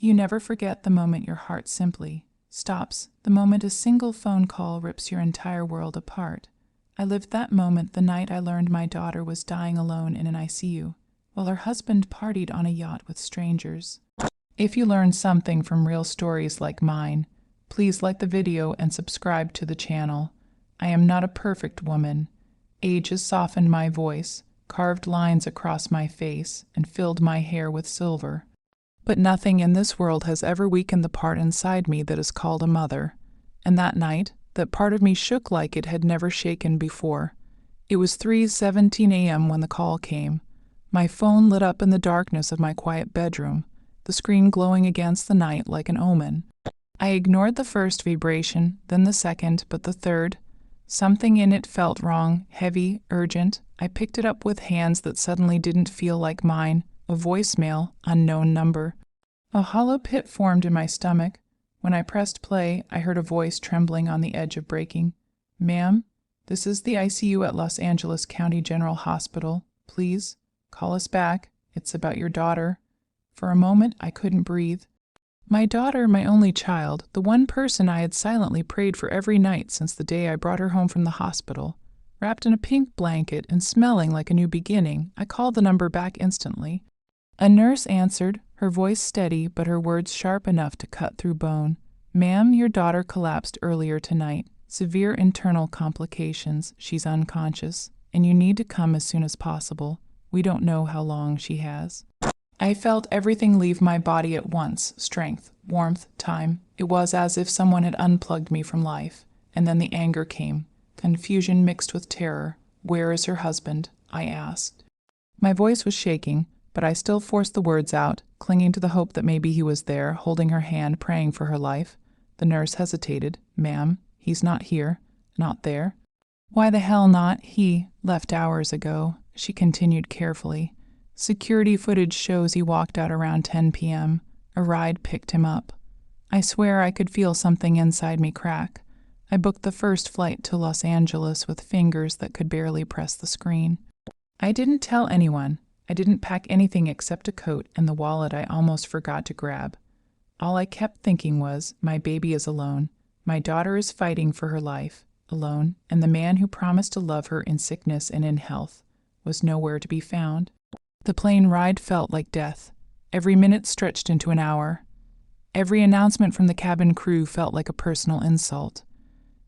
You never forget the moment your heart simply stops, the moment a single phone call rips your entire world apart. I lived that moment the night I learned my daughter was dying alone in an ICU, while her husband partied on a yacht with strangers. If you learned something from real stories like mine, please like the video and subscribe to the channel. I am not a perfect woman. Age has softened my voice, carved lines across my face, and filled my hair with silver. But nothing in this world has ever weakened the part inside me that is called a mother. And that night, that part of me shook like it had never shaken before. It was 3:17 a.m. when the call came. My phone lit up in the darkness of my quiet bedroom, the screen glowing against the night like an omen. I ignored the first vibration, then the second, but the third. Something in it felt wrong, heavy, urgent. I picked it up with hands that suddenly didn't feel like mine. A voicemail, unknown number. A hollow pit formed in my stomach. When I pressed play, I heard a voice trembling on the edge of breaking. "Ma'am, this is the ICU at Los Angeles County General Hospital. Please, call us back. It's about your daughter." For a moment, I couldn't breathe. My daughter, my only child, the one person I had silently prayed for every night since the day I brought her home from the hospital. Wrapped in a pink blanket and smelling like a new beginning, I called the number back instantly. A nurse answered, her voice steady but her words sharp enough to cut through bone. "Ma'am, your daughter collapsed earlier tonight. Severe internal complications. She's unconscious, and you need to come as soon as possible. We don't know how long she has." I felt everything leave my body at once, strength, warmth, time. It was as if someone had unplugged me from life. And then the anger came, confusion mixed with terror. "Where is her husband?" I asked. My voice was shaking, but I still forced the words out, clinging to the hope that maybe he was there, holding her hand, praying for her life. The nurse hesitated. "Ma'am, he's not here. Not there." "Why the hell not? He left hours ago," she continued carefully. "Security footage shows he walked out around 10 p.m. A ride picked him up." I swear I could feel something inside me crack. I booked the first flight to Los Angeles with fingers that could barely press the screen. I didn't tell anyone. I didn't pack anything except a coat and the wallet I almost forgot to grab. All I kept thinking was, my baby is alone. My daughter is fighting for her life, alone, and the man who promised to love her in sickness and in health was nowhere to be found. The plane ride felt like death. Every minute stretched into an hour. Every announcement from the cabin crew felt like a personal insult.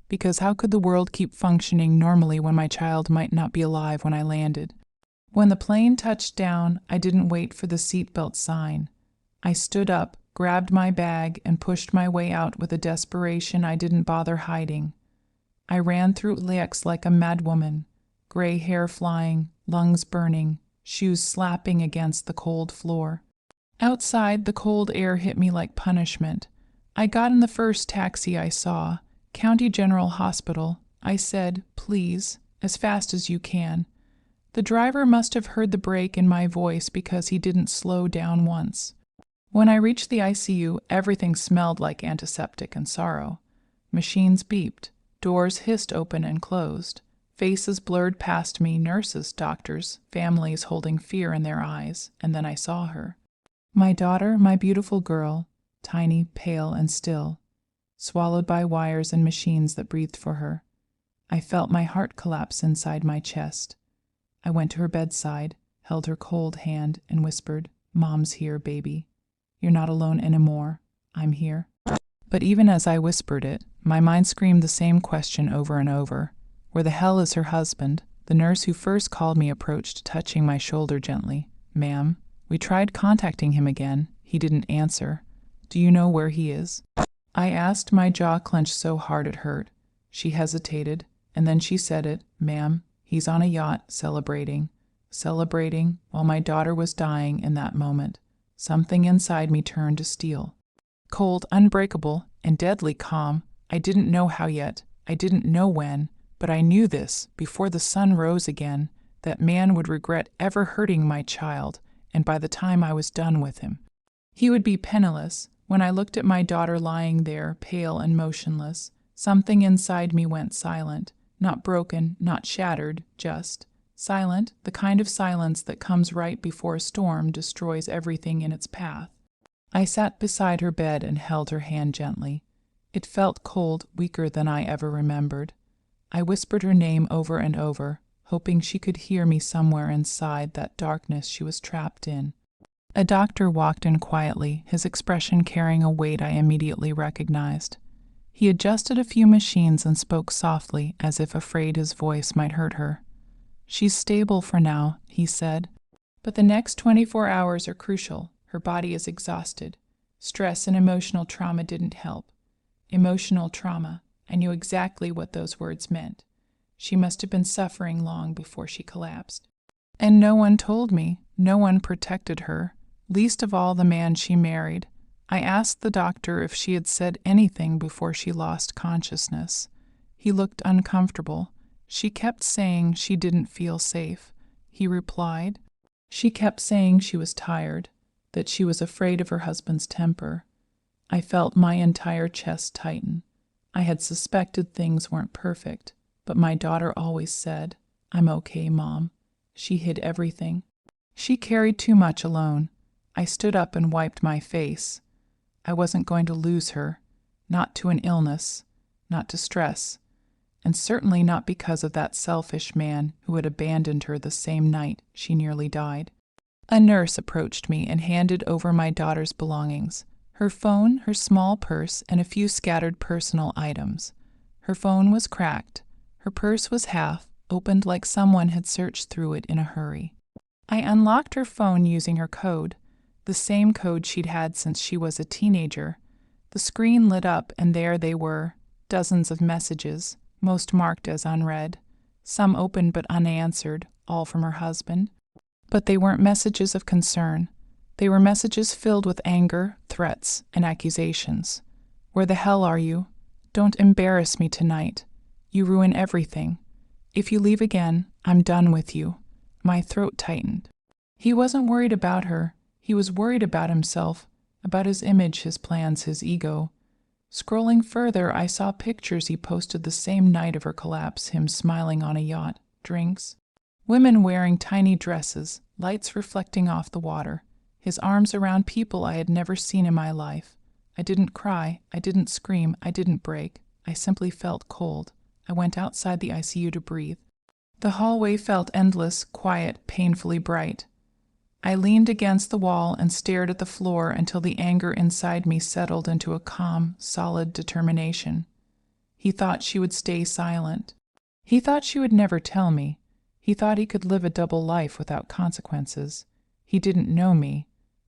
Because how could the world keep functioning normally when my child might not be alive when I landed? When the plane touched down, I didn't wait for the seatbelt sign. I stood up, grabbed my bag, and pushed my way out with a desperation I didn't bother hiding. I ran through LAX like a madwoman, gray hair flying, lungs burning, shoes slapping against the cold floor. Outside, the cold air hit me like punishment. I got in the first taxi I saw, County General Hospital. I said, "Please, as fast as you can." The driver must have heard the break in my voice because he didn't slow down once. When I reached the ICU, everything smelled like antiseptic and sorrow. Machines beeped, doors hissed open and closed. Faces blurred past me, nurses, doctors, families holding fear in their eyes, and then I saw her. My daughter, my beautiful girl, tiny, pale, and still, swallowed by wires and machines that breathed for her. I felt my heart collapse inside my chest. I went to her bedside, held her cold hand, and whispered, "Mom's here, baby. You're not alone anymore. I'm here." But even as I whispered it, my mind screamed the same question over and over. Where the hell is her husband? The nurse who first called me approached, touching my shoulder gently. "Ma'am, we tried contacting him again. He didn't answer. Do you know where he is?" I asked, my jaw clenched so hard it hurt. She hesitated, and then she said it. "Ma'am, he's on a yacht, celebrating while my daughter was dying in that moment." Something inside me turned to steel. Cold, unbreakable, and deadly calm. I didn't know how yet. I didn't know when. But I knew this, before the sun rose again, that man would regret ever hurting my child, and by the time I was done with him, he would be penniless. When I looked at my daughter lying there, pale and motionless, something inside me went silent, not broken, not shattered, just silent, the kind of silence that comes right before a storm destroys everything in its path. I sat beside her bed and held her hand gently. It felt cold, weaker than I ever remembered. I whispered her name over and over, hoping she could hear me somewhere inside that darkness she was trapped in. A doctor walked in quietly, his expression carrying a weight I immediately recognized. He adjusted a few machines and spoke softly, as if afraid his voice might hurt her. "She's stable for now," he said, "but the next 24 hours are crucial. Her body is exhausted. Stress and emotional trauma didn't help. Emotional trauma. I knew exactly what those words meant. She must have been suffering long before she collapsed. And no one told me. No one protected her, least of all the man she married. I asked the doctor if she had said anything before she lost consciousness. He looked uncomfortable. She kept saying she didn't feel safe. He replied. She kept saying she was tired, that she was afraid of her husband's temper. I felt my entire chest tighten. I had suspected things weren't perfect, but my daughter always said, "I'm okay, Mom." She hid everything. She carried too much alone. I stood up and wiped my face. I wasn't going to lose her, not to an illness, not to stress, and certainly not because of that selfish man who had abandoned her the same night she nearly died. A nurse approached me and handed over my daughter's belongings, her phone, her small purse, and a few scattered personal items. Her phone was cracked. Her purse was half, opened like someone had searched through it in a hurry. I unlocked her phone using her code, the same code she'd had since she was a teenager. The screen lit up, and there they were, dozens of messages, most marked as unread, some open but unanswered, all from her husband. But they weren't messages of concern. They were messages filled with anger, threats, and accusations. "Where the hell are you? Don't embarrass me tonight. You ruin everything. If you leave again, I'm done with you." My throat tightened. He wasn't worried about her. He was worried about himself, about his image, his plans, his ego. Scrolling further, I saw pictures he posted the same night of her collapse, him smiling on a yacht, drinks, women wearing tiny dresses, lights reflecting off the water, his arms around people I had never seen in my life. I didn't cry, I didn't scream, I didn't break. I simply felt cold. I went outside the ICU to breathe. The hallway felt endless, quiet, painfully bright. I leaned against the wall and stared at the floor until the anger inside me settled into a calm, solid determination. He thought she would stay silent. He thought she would never tell me. He thought he could live a double life without consequences. He didn't know me.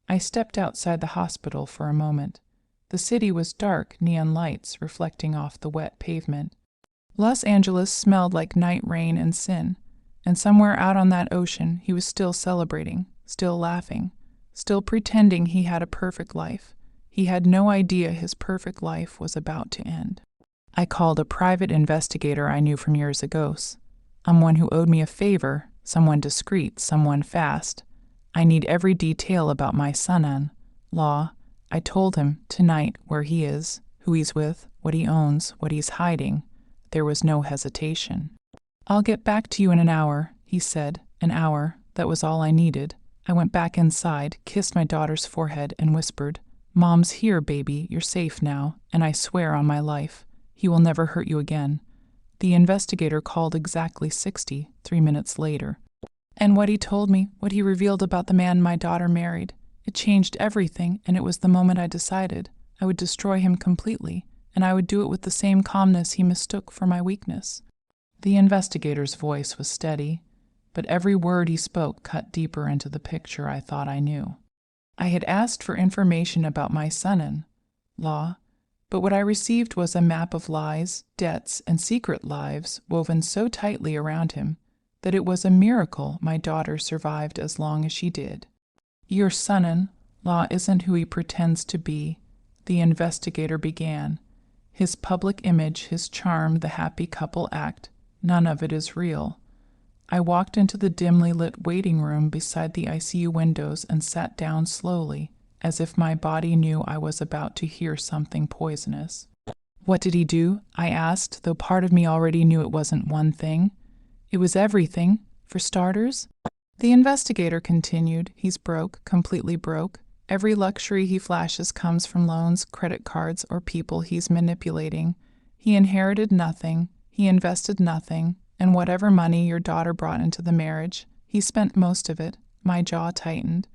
I stepped outside the hospital for a moment. The city was dark, neon lights reflecting off the wet pavement. Los Angeles smelled like night rain and sin, and somewhere out on that ocean he was still celebrating, still laughing, still pretending he had a perfect life. He had no idea his perfect life was about to end. I called a private investigator I knew from years ago, someone who owed me a favor, someone discreet, someone fast. I need every detail about my son-in-law. I told him tonight where he is, who he's with, what he owns, what he's hiding. There was no hesitation. "I'll get back to you in an hour," he said. An hour. That was all I needed. I went back inside, kissed my daughter's forehead, and whispered, "Mom's here, baby. You're safe now, and I swear on my life, he will never hurt you again." The investigator called exactly 3 minutes later. And what he told me, what he revealed about the man my daughter married, it changed everything, and it was the moment I decided I would destroy him completely, and I would do it with the same calmness he mistook for my weakness. The investigator's voice was steady, but every word he spoke cut deeper into the picture I thought I knew. I had asked for information about my son-in-law, but what I received was a map of lies, debts, and secret lives woven so tightly around him that it was a miracle my daughter survived as long as she did. "Your son-in-law isn't who he pretends to be," the investigator began. "His public image, his charm, the happy couple act, none of it is real." I walked into the dimly lit waiting room beside the ICU windows and sat down slowly, as if my body knew I was about to hear something poisonous. "What did he do?" I asked, though part of me already knew it wasn't one thing. "It was everything, for starters." The investigator continued. "He's broke, completely broke. Every luxury he flashes comes from loans, credit cards, or people he's manipulating. He inherited nothing, he invested nothing, and whatever money your daughter brought into the marriage, he spent most of it. My jaw tightened.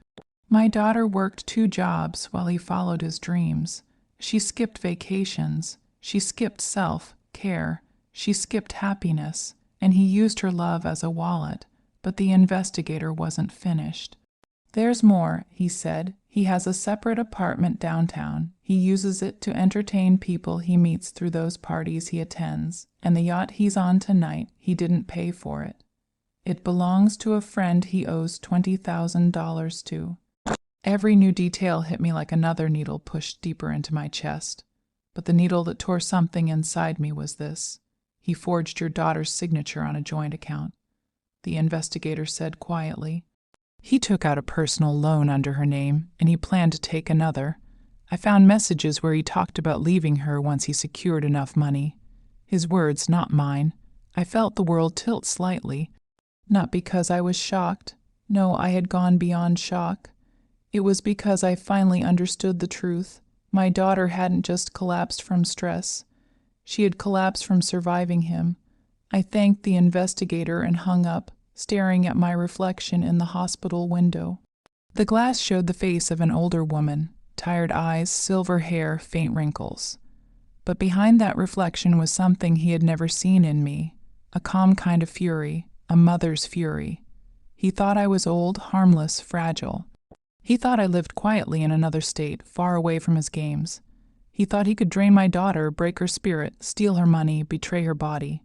My daughter worked 2 jobs while he followed his dreams. She skipped vacations. She skipped self-care. She skipped happiness. And he used her love as a wallet. But the investigator wasn't finished. "There's more," he said. "He has a separate apartment downtown. He uses it to entertain people he meets through those parties he attends. And the yacht he's on tonight, he didn't pay for it. It belongs to a friend he owes $20,000 to." Every new detail hit me like another needle pushed deeper into my chest. But the needle that tore something inside me was this: "He forged your daughter's signature on a joint account," the investigator said quietly. "He took out a personal loan under her name, and he planned to take another. I found messages where he talked about leaving her once he secured enough money. His words, not mine. I felt the world tilt slightly. Not because I was shocked. No, I had gone beyond shock. It was because I finally understood the truth. My daughter hadn't just collapsed from stress. She had collapsed from surviving him. I thanked the investigator and hung up, staring at my reflection in the hospital window. The glass showed the face of an older woman, tired eyes, silver hair, faint wrinkles. But behind that reflection was something he had never seen in me, a calm kind of fury, a mother's fury. He thought I was old, harmless, fragile. He thought I lived quietly in another state, far away from his games. He thought he could drain my daughter, break her spirit, steal her money, betray her body.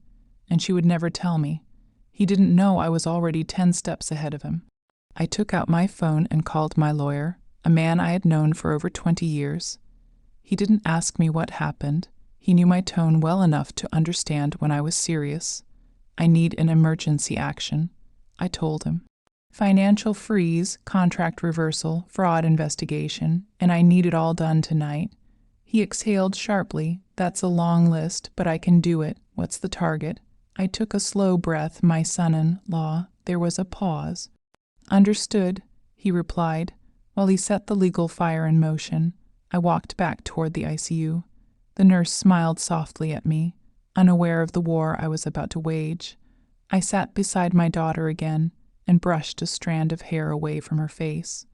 And she would never tell me. He didn't know I was already 10 steps ahead of him. I took out my phone and called my lawyer, a man I had known for over 20 years. He didn't ask me what happened. He knew my tone well enough to understand when I was serious. "I need an emergency action," I told him. "Financial freeze, contract reversal, fraud investigation, and I need it all done tonight." He exhaled sharply. "That's a long list, but I can do it. What's the target?" I took a slow breath, my son-in-law. There was a pause. "Understood," he replied, while he set the legal fire in motion. I walked back toward the ICU. The nurse smiled softly at me, unaware of the war I was about to wage. I sat beside my daughter again and brushed a strand of hair away from her face.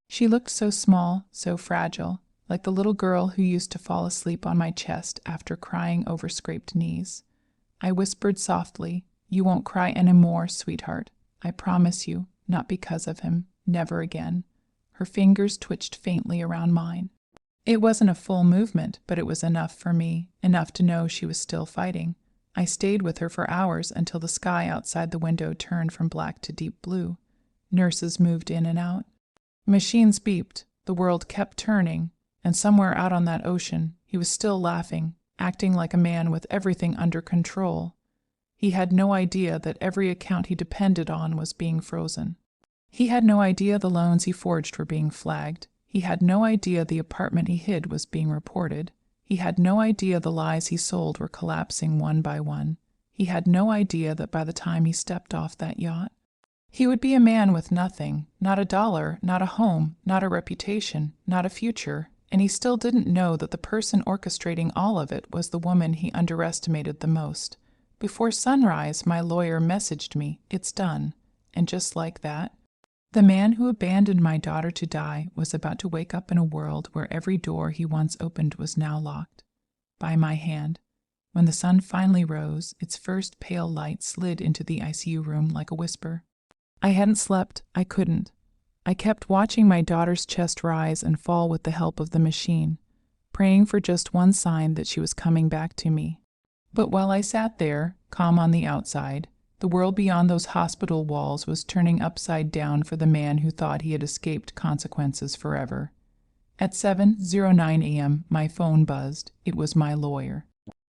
She looked so small, so fragile, like the little girl who used to fall asleep on my chest after crying over scraped knees. I whispered softly, "You won't cry any more, sweetheart. I promise you, not because of him, never again." Her fingers twitched faintly around mine. It wasn't a full movement, but it was enough for me, enough to know she was still fighting. I stayed with her for hours until the sky outside the window turned from black to deep blue. Nurses moved in and out. Machines beeped. The world kept turning, and somewhere out on that ocean, he was still laughing, acting like a man with everything under control. He had no idea that every account he depended on was being frozen. He had no idea the loans he forged were being flagged. He had no idea the apartment he hid was being reported. He had no idea the lies he sold were collapsing one by one. He had no idea that by the time he stepped off that yacht, he would be a man with nothing, not a dollar, not a home, not a reputation, not a future, and he still didn't know that the person orchestrating all of it was the woman he underestimated the most. Before sunrise, my lawyer messaged me, "It's done." And just like that, the man who abandoned my daughter to die was about to wake up in a world where every door he once opened was now locked. By my hand. When the sun finally rose, its first pale light slid into the ICU room like a whisper. I hadn't slept. I couldn't. I kept watching my daughter's chest rise and fall with the help of the machine, praying for just one sign that she was coming back to me. But while I sat there, calm on the outside, the world beyond those hospital walls was turning upside down for the man who thought he had escaped consequences forever. At 7:09 a.m., my phone buzzed. It was my lawyer.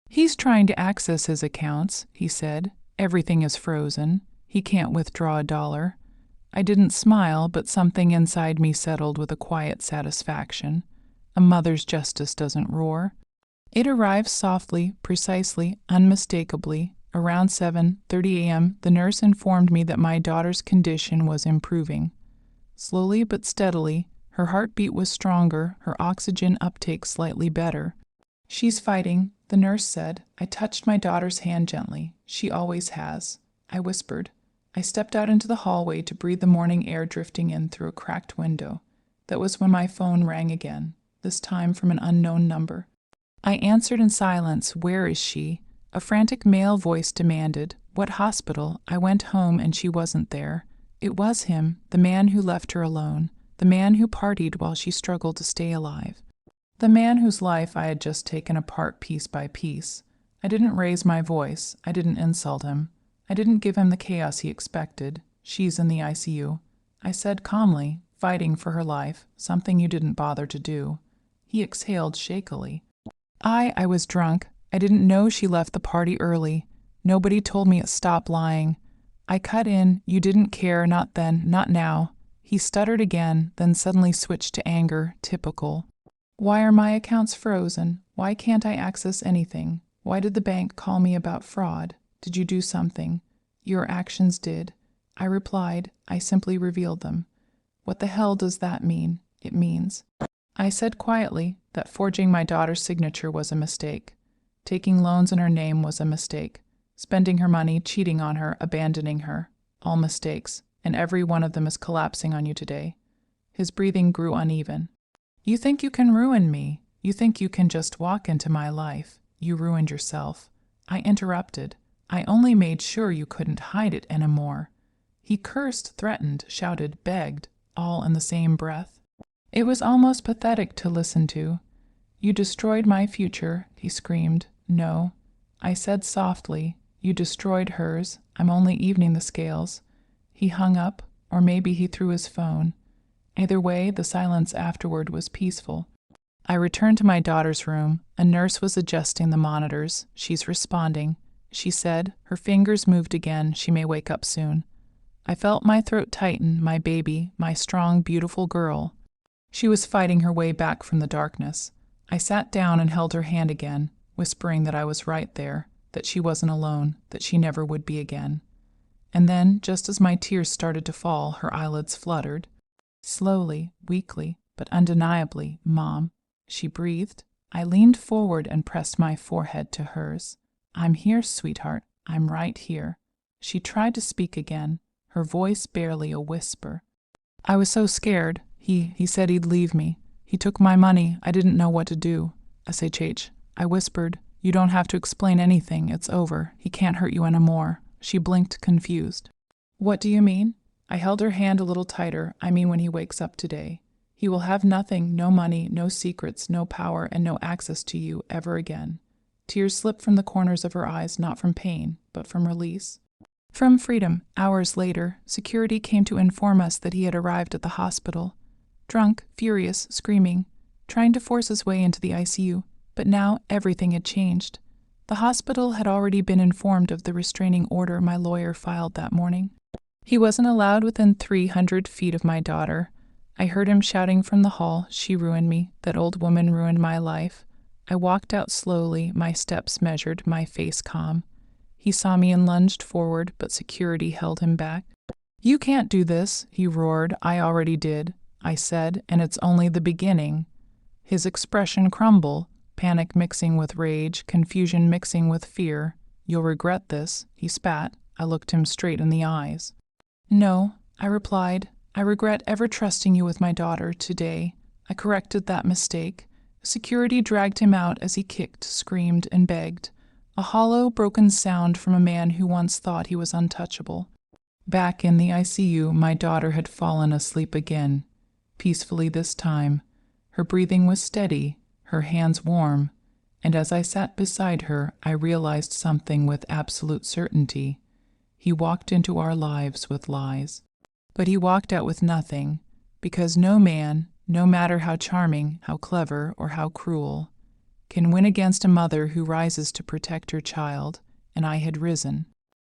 "He's trying to access his accounts," he said. "Everything is frozen. He can't withdraw a dollar." I didn't smile, but something inside me settled with a quiet satisfaction. A mother's justice doesn't roar. It arrived softly, precisely, unmistakably. Around 7:30 a.m., the nurse informed me that my daughter's condition was improving. Slowly but steadily, Her heartbeat was stronger, her oxygen uptake slightly better. "She's fighting," the nurse said. I touched my daughter's hand gently. "She always has," I whispered. I stepped out into the hallway to breathe the morning air drifting in through a cracked window. That was when my phone rang again, this time from an unknown number. I answered in silence. "Where is she?" A frantic male voice demanded. "What hospital?" I went home and she wasn't there. It was him, the man who left her alone, the man who partied while she struggled to stay alive, the man whose life I had just taken apart piece by piece. I didn't raise my voice. I didn't insult him. I didn't give him the chaos he expected. "She's in the ICU." I said calmly, "Fighting for her life, something you didn't bother to do." He exhaled shakily. I was drunk. I didn't know she left the party early. Nobody told me it. Stop lying." I cut in. "You didn't care, not then, not now." He stuttered again, then suddenly switched to anger, typical. "Why are my accounts frozen? Why can't I access anything? Why did the bank call me about fraud? Did you do something?" "Your actions did." I replied. "I simply revealed them." "What the hell does that mean?" "It means," I said quietly, "that forging my daughter's signature was a mistake. Taking loans in her name was a mistake. Spending her money, cheating on her, abandoning her. All mistakes, and every one of them is collapsing on you today." His breathing grew uneven. "You think you can ruin me. You think you can just walk into my life. You ruined yourself." I interrupted. "I only made sure you couldn't hide it anymore." He cursed, threatened, shouted, begged, all in the same breath. It was almost pathetic to listen to. "You destroyed my future," he screamed. "No." I said softly. "You destroyed hers. I'm only evening the scales." He hung up, or maybe he threw his phone. Either way, the silence afterward was peaceful. I returned to my daughter's room. A nurse was adjusting the monitors. "She's responding," she said. "Her fingers moved again. She may wake up soon." I felt my throat tighten. My baby, my strong, beautiful girl. She was fighting her way back from the darkness. I sat down and held her hand again, whispering that I was right there, that she wasn't alone, that she never would be again. And then, just as my tears started to fall, her eyelids fluttered. Slowly, weakly, but undeniably, "Mom," she breathed. I leaned forward and pressed my forehead to hers. "I'm here, sweetheart. I'm right here." She tried to speak again, her voice barely a whisper. "I was so scared. He said he'd leave me. He took my money. I didn't know what to do." "SHH." I whispered. "You don't have to explain anything. It's over. He can't hurt you anymore." She blinked, confused. "What do you mean?" I held her hand a little tighter. "I mean when he wakes up today. He will have nothing, no money, no secrets, no power, and no access to you ever again." Tears slipped from the corners of her eyes, not from pain, but from release. From freedom. Hours later, security came to inform us that he had arrived at the hospital. Drunk, furious, screaming, trying to force his way into the ICU. But now everything had changed. The hospital had already been informed of the restraining order my lawyer filed that morning. He wasn't allowed within 300 feet of my daughter. I heard him shouting from the hall, "She ruined me. That old woman ruined my life." I walked out slowly, my steps measured, my face calm. He saw me and lunged forward, but security held him back. "You can't do this," he roared. "I already did," I said, "and it's only the beginning." His expression crumbled, panic mixing with rage, confusion mixing with fear. "You'll regret this," he spat. I looked him straight in the eyes. "No," I replied. "I regret ever trusting you with my daughter today. I corrected that mistake." Security dragged him out as he kicked, screamed, and begged. A hollow, broken sound from a man who once thought he was untouchable. Back in the ICU, my daughter had fallen asleep again, peacefully this time. Her breathing was steady, her hands warm, and as I sat beside her, I realized something with absolute certainty. He walked into our lives with lies. But he walked out with nothing, because no man, no matter how charming, how clever, or how cruel, can win against a mother who rises to protect her child, and I had risen.